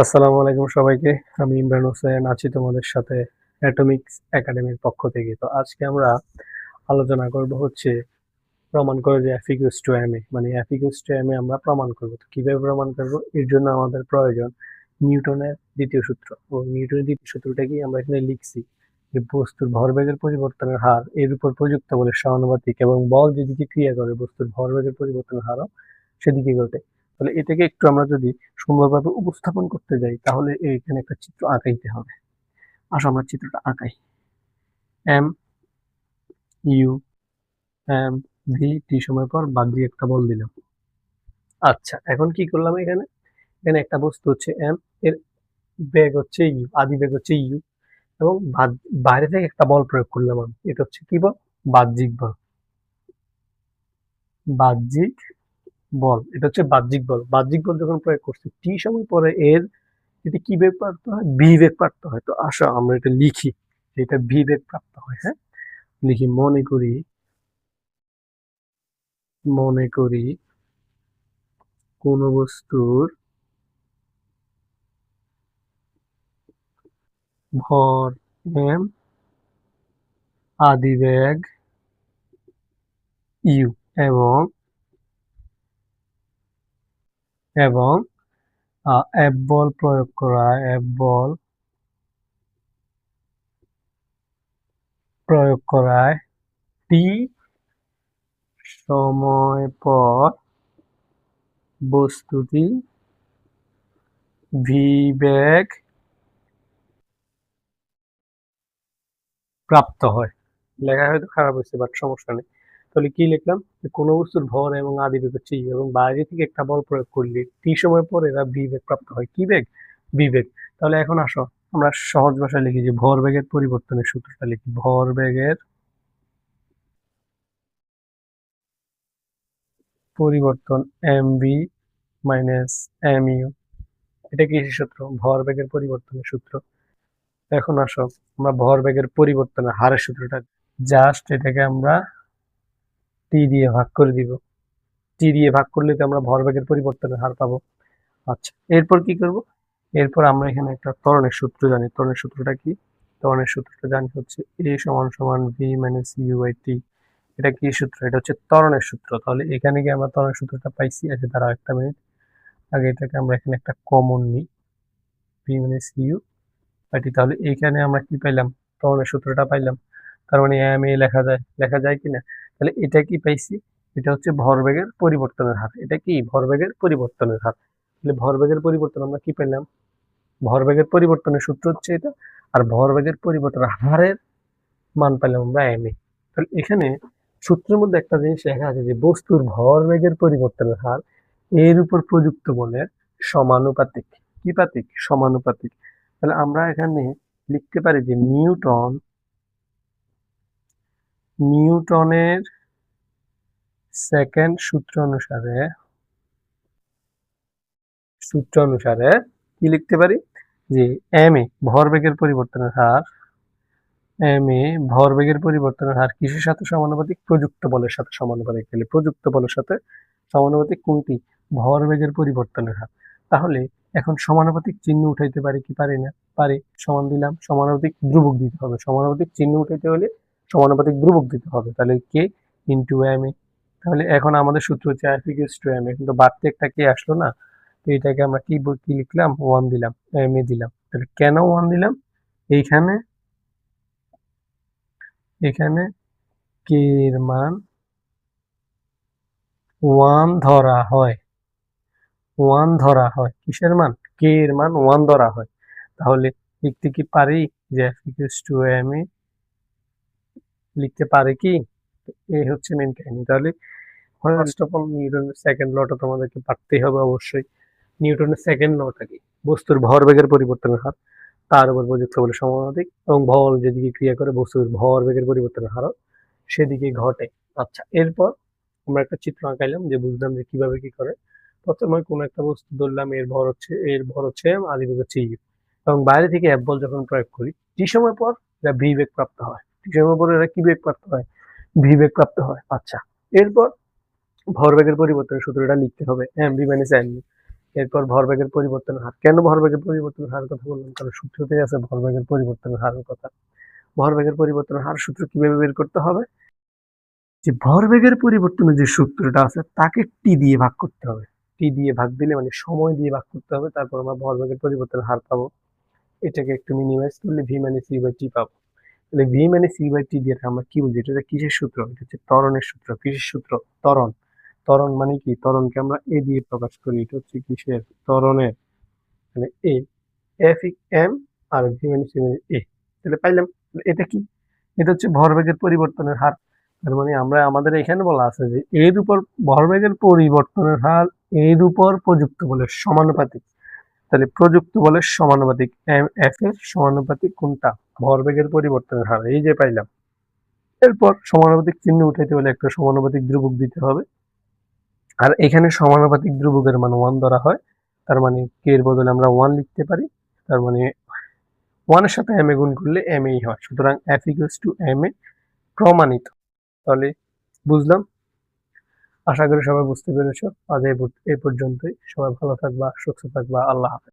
আসসালামু আলাইকুম সবাইকে। আমি ইমরান হোসেন আছি তোমাদের সাথে অ্যাটমিক্স একাডেমির পক্ষ থেকে। তো আজকে আমরা আলোচনা করব হচ্ছে প্রমাণ করে যে F equals to ma, মানে F equals to ma আমরা প্রমাণ করব। তো কিভাবে প্রমাণ করব? এর জন্য আমাদের প্রয়োজন নিউটনের দ্বিতীয় সূত্র। এবং নিউটনের দ্বিতীয় সূত্রটা কি আমরা এখানে লিখছি যে বস্তুর ভরবেগের পরিবর্তনের হার এর উপর প্রযুক্ত বলের সমানুপাতিক এবং বল যেদিকে ক্রিয়া করে বস্তুর ভরবেগের পরিবর্তনের হারও সেদিকে ঘটে। তাহলে এটাকে একটু আমরা যদি সুন্দরভাবে উপস্থাপন করতে যাই তাহলে এখানে একটা চিত্র আঁকাইতে হবে। আসো আমরা চিত্রটা আঁকাই। M U M V T সময় পর বাদ দিয়ে একটা বল দিলাম। আচ্ছা, এখন কি করলাম? এখানে এখানে একটা বস্তু হচ্ছে এম, এর বেগ হচ্ছে ইউ, আদি বেগ হচ্ছে ইউ, এবং বাইরে থেকে একটা বল প্রয়োগ করলাম আমি। এটা হচ্ছে কি বল? বাহ্যিক বল। বাহ্যিক বল, এটা হচ্ছে বাহ্যিক বল। বাহ্যিক বল যখন প্রয়োগ করছি টি সময় পরে এর যদি কি বেগ প্রাপ্ত হয়? ভি বেগ প্রাপ্ত হয়। তো আসো আমরা এটা লিখি যে এটা ভি বেগ প্রাপ্ত হয়। হ্যাঁ, লিখি। মনে করি কোন বস্তুর ভর এম, আদিবেগ ইউ, এবং এবং এফ বল প্রয়োগ করায় টি সময় পর বস্তুটি ভি বেগ প্রাপ্ত হয়। লেখা হয়তো খারাপ হয়েছে, বাট সমস্যা নেই। তাহলে কি লিখলাম? যে কোনো বস্তুর ভর এবং আদিবেগ হচ্ছে ইউ, এবং বাইরে থেকে একটা বল প্রয়োগ করলে টি সময় পর এরা ভি বেগ প্রাপ্ত হয়। কি বেগ? ভি বেগ। তাহলে এখন আসো আমরা সহজ ভাষায় লিখি যে ভরবেগের পরিবর্তনের সূত্রটা লিখি। ভরবেগের পরিবর্তন M V minus M U. এটা কিসের সূত্র? ভরবেগের পরিবর্তনের সূত্র। এখন আসো আমরা ভরবেগের পরিবর্তনের হারের সূত্রটা জাস্ট এটাকে আমরা টি দিয়ে ভাগ করে দিব। টি দিয়ে ভাগ করলে তো আমরা ভরবেগের পরিবর্তনের হার পাবো। আচ্ছা, এরপর কি করব? এরপর আমরা এখানে একটা ত্বরণের সূত্র জানি। ত্বরণের সূত্রটা কি? ত্বরণের সূত্রটা জানি হচ্ছে এ সমান সমান V minus you by T. এটা কি সূত্র? এটা হচ্ছে ত্বরণের সূত্র। তাহলে এখানে গিয়ে আমরা ত্বরণের সূত্রটা পাইছি। আচ্ছা, দাঁড়াও একটা মিনিট, আগে এটাকে আমরা এখানে একটা কমন নিই, V minus you by T. তাহলে এইখানে আমরা কি পাইলাম? ত্বরণের সূত্রটা পাইলাম। তার মানে এম এ লেখা যায় কিনা? তাহলে এটা কি পাইছি? এটা হচ্ছে ভরবেগের পরিবর্তনের হার। এটা কি? ভরবেগের পরিবর্তনের হার। তাহলে ভরবেগের পরিবর্তন আমরা কি পেলাম? ভরবেগের পরিবর্তনের সূত্র হচ্ছে এটা, আর ভরবেগের পরিবর্তনের হারের মান পেলাম আমরা এম এ। তাহলে এখানে সূত্রের মধ্যে একটা জিনিস লেখা আছে যে বস্তুর ভরবেগের পরিবর্তনের হার এর উপর প্রযুক্ত বলের সমানুপাতিক। কি পাতিক? সমানুপাতিক। তাহলে আমরা এখানে লিখতে পারি যে নিউটনের সেকেন্ড সূত্র অনুসারে কি লিখতে পারি? যে এম এ ভরবেগের পরিবর্তনের হার, কিসের সাথে সমানুপাতিক? প্রযুক্ত বলের সাথে সমানুপাতিক। তাহলে প্রযুক্ত বলের সাথে সমানুপাতিক কোনটি? ভরবেগের পরিবর্তনের হার। তাহলে এখন সমানুপাতিক চিহ্ন উঠাইতে পারি কি পারি না? পারি। সমান দিলাম, সমানুপাতিক ধ্রুবক দিতে হবে। সমানুপাতিক চিহ্ন উঠাইতে হলে সমানুপাতিক ধ্রুবক দিতে হবে। তাহলে কে ইন্টু এম এ। তাহলে এখন আমাদের সূত্র হচ্ছে F equals to M A, কিন্তু বাড়তে একটা কে আসলো না। তো এটাকে আমরা কি লিখলাম? ওয়ান দিলাম, এম এ দিলাম। তাহলে কেন ওয়ান দিলাম? এইখানে এখানে কে এর মান ওয়ান ধরা হয়। কিসের মান? কে এর মান ওয়ান ধরা হয়। তাহলে লিখতে কি পারি যে F equals to M A? লিখতে পারি কি? এই হচ্ছে মেন কাহিনী। তাহলে ফার্স্ট অফ অল নিউটনের সেকেন্ড লটা তোমাদেরকে পারতেই হবে অবশ্যই। নিউটনের সেকেন্ড লটা কি? বস্তুর ভরবেগের পরিবর্তনের হার তার উপর প্রযুক্ত বলের সমানুপাতিক, এবং বল যেদিকে ক্রিয়া করে বস্তুর ভরবেগের পরিবর্তনের হারও সেদিকে ঘটে। আচ্ছা, এরপর আমরা একটা চিত্র আঁকাইলাম যে বুঝলাম যে কিভাবে কি করে। প্রথমে কোনো একটা বস্তু ধরলাম, এর ভর হচ্ছে m, আদিবেগ হচ্ছে u, এবং বাইরে থেকে F বল যখন প্রয়োগ করি টি সময় পর এরা ভি বেগ প্রাপ্ত হয়। টি সময় পর এরা কি বেগ প্রাপ্ত হয়? ভি বেগ প্রাপ্ত হয়। আচ্ছা, এরপর ভরবেগের পরিবর্তনের সূত্রটা লিখতে হবে M V minus M U. এরপর ভরবেগের পরিবর্তনের হার। কেন ভরবেগের পরিবর্তনের হারের কথা বললাম? কারণ সূত্রতেই আছে ভরবেগের পরিবর্তনের হারের কথা। ভরবেগের পরিবর্তনের হার সূত্র কিভাবে বের করতে হবে? যে ভরবেগের পরিবর্তনের যে সূত্রটা আছে তাকে টি দিয়ে ভাগ করতে হবে। টি দিয়ে ভাগ দিলে মানে সময় দিয়ে ভাগ করতে হবে, তারপর আমরা ভরবেগের পরিবর্তনের হার পাবো। এটাকে একটু মিনিমাইজ করলে V minus C by T পাবো। তাহলে V minus C by T দিয়ে আমরা কি বুঝি? এটা কিসের সূত্র? এটা হচ্ছে ত্বরণের সূত্র। কিসের সূত্র? ত্বরণ। ত্বরণ মানে কি? ত্বরণকে আমরা এ দিয়ে প্রকাশ করি। এটা হচ্ছে কিসের? ত্বরণের। মানে এ, F M R V minus C মানে এ। তাহলে পাইলাম। এটা কি? এটা হচ্ছে ভরবেগের পরিবর্তনের হার। তার মানে আমরা আমাদের এখানে বলা আছে যে এর উপর ভরবেগের পরিবর্তনের হার এর উপর প্রযুক্ত বলের সমানুপাতিক। তাহলে প্রযুক্ত বলের সমানুপাতিক এম এফ এর সমানুপাতিক কোনটা? ভরবেগের পরিবর্তনের হার। এই যে পাইলাম। এরপর সমানুপাতিক চিহ্ন উঠাইতে হলে একটা সমানুপাতিক ধ্রুবক দিতে হবে। আর এখানে সমানুপাতিক ধ্রুবকের মান 1 ধরা হয়। তার মানে কে এর বদলে আমরা 1 লিখতে পারি। তার মানে 1 এর সাথে এম এ গুণ করলে এম এই হয়। সুতরাং F equals to M A প্রমাণিত। তাহলে বুঝলাম। আশা করি সবাই বুঝতে পেরেছো। আজ এই পর্যন্তই। সবাই ভালো থাকবা, সুস্থ থাকবা। আল্লাহ হাফেজ।